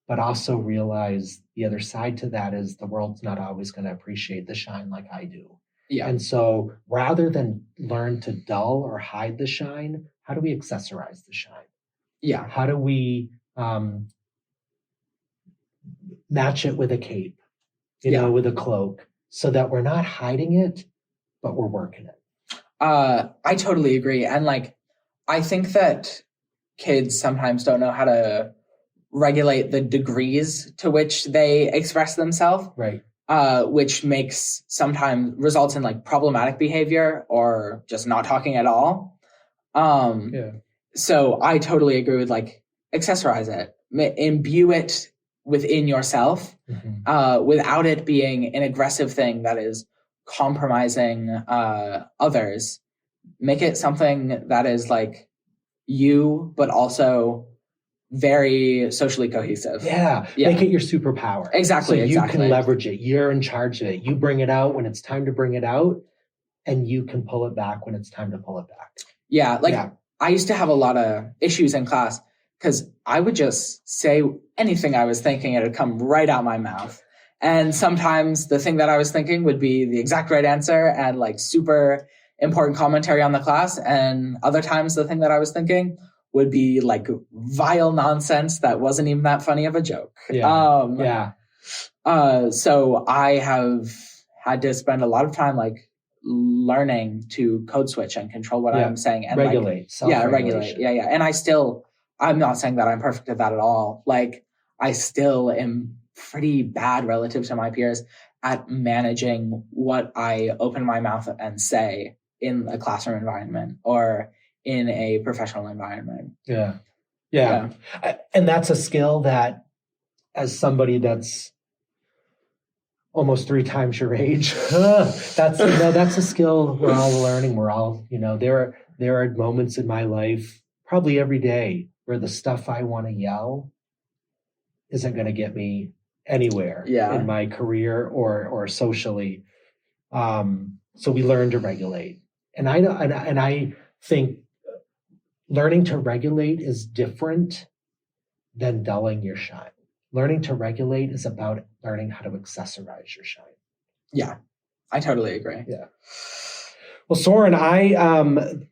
[SPEAKER 3] but also realize the other side to that is the world's not always going to appreciate the shine like I do. And so rather than learn to dull or hide the shine, how do we accessorize the shine? How do we match it with a cape, with a cloak, so that we're not hiding it, but we're working it?
[SPEAKER 2] I totally agree. And like, I think that kids sometimes don't know how to regulate the degrees to which they express themselves. Which sometimes results in like problematic behavior or just not talking at all. So I totally agree with like accessorize it, imbue it within yourself, without it being an aggressive thing that is compromising others. Make it something that is like you, but also very socially cohesive.
[SPEAKER 3] Yeah. Make it your superpower.
[SPEAKER 2] Exactly.
[SPEAKER 3] So you can leverage it. You're in charge of it. You bring it out when it's time to bring it out, and you can pull it back when it's time to pull it back.
[SPEAKER 2] Yeah. I used to have a lot of issues in class because I would just say anything I was thinking, it would come right out my mouth. And sometimes the thing that I was thinking would be the exact right answer and like super important commentary on the class. And other times the thing that I was thinking would be like vile nonsense that wasn't even that funny of a joke. So I have had to spend a lot of time like learning to code switch and control what I'm saying and
[SPEAKER 3] regulate.
[SPEAKER 2] Regulate. Yeah. And I'm not saying that I'm perfect at that at all. Like I still am pretty bad relative to my peers at managing what I open my mouth and say in a classroom environment or in a professional environment.
[SPEAKER 3] Yeah. And that's a skill that, as somebody that's almost 3 times your age, that's a skill we're all learning. We're all, there are moments in my life, probably every day, where the stuff I want to yell isn't going to get me anywhere in my career or socially. So we learn to regulate. And I think learning to regulate is different than dulling your shine. Learning to regulate is about learning how to accessorize your shine.
[SPEAKER 2] Yeah, I totally agree.
[SPEAKER 3] Yeah. Well, Soren,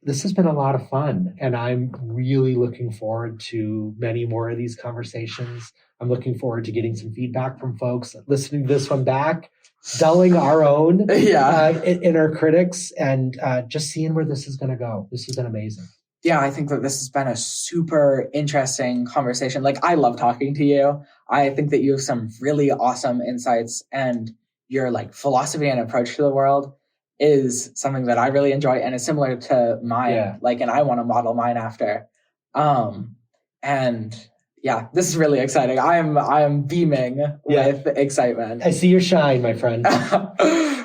[SPEAKER 3] this has been a lot of fun, and I'm really looking forward to many more of these conversations. I'm looking forward to getting some feedback from folks, listening to this one back, dulling our own inner critics, and just seeing where this is going to go. This has been amazing.
[SPEAKER 2] Yeah, I think that this has been a super interesting conversation. Like, I love talking to you. I think that you have some really awesome insights, and your like philosophy and approach to the world is something that I really enjoy and is similar to mine. Like, and I want to model mine after. And yeah, this is really exciting. I am beaming with excitement.
[SPEAKER 3] I see your shine, my friend.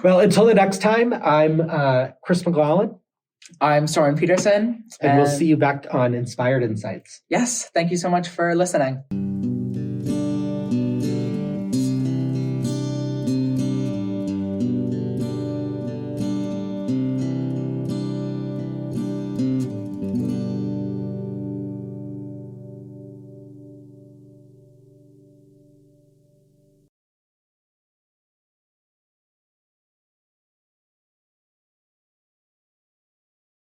[SPEAKER 3] Well, until the next time, I'm Chris McGowan.
[SPEAKER 2] I'm Soren Peterson.
[SPEAKER 3] And we'll see you back on Inspired Insights.
[SPEAKER 2] Yes. Thank you so much for listening.